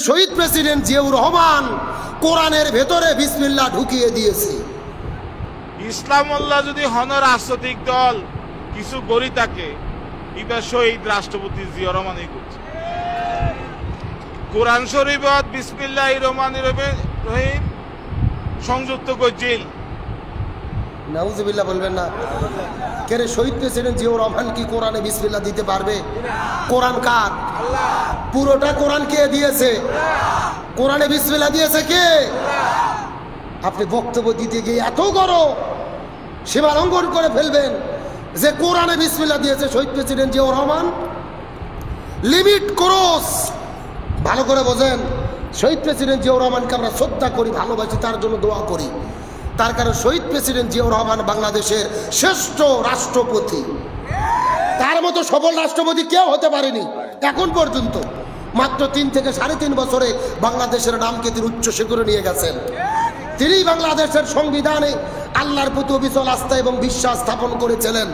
শহীদ president Ziaur Rahman কোরআনের ভেতরে বিসমিল্লাহ ঢুকিয়ে দিয়েছে। ইসলামুল্লাহ যদি হন রাজনৈতিক দল কিছু গড়ি থাকে এবার শহীদ রাষ্ট্রপতি জিয়া রহমানই করছে। কোরআন শরীফত বিসমিল্লাহির রহমানির রহিম সংযুক্ত করছিল। নাউজুবিল্লাহ বলবেন না কে? শহীদ প্রেসিডেন্ট জিয়াউর রহমান কি কোরআনে বিসমিল্লাহ দিতে পারবে? কোরআন কার? পুরোটা কোরআন কে দিয়েছে? কোরআনে বিসমিল্লাহ দিয়েছে কে? আপনি বক্তব্য দিতে গিয়ে এত বড় সীমা লঙ্ঘন করে ফেলবেন যে কোরআনে বিসমিল্লাহ দিয়েছে শহীদ president Ziaur Rahman. Limit cross. ভালো করে বোঝেন, শহীদ প্রেসিডেন্ট জিয়াউর রহমানকে আমরা শ্রদ্ধা করি, ভালোবাসি, তার জন্য দোয়া করি। তার কারণ শহীদ প্রেসিডেন্ট জিয়াউর রহমান বাংলাদেশের শ্রেষ্ঠ রাষ্ট্রপতি। তার মতো সফল রাষ্ট্রপতি কেউ হতে পারেনি এখন পর্যন্ত। মাত্র 3 থেকে 3.5 বছরে বাংলাদেশের নামকে তিনি উচ্চ শিখরে নিয়ে গেছেন। তিনি বাংলাদেশের সংবিধানে আল্লাহর প্রতি অবিচল আস্থা এবং বিশ্বাস স্থাপন করেছিলেন।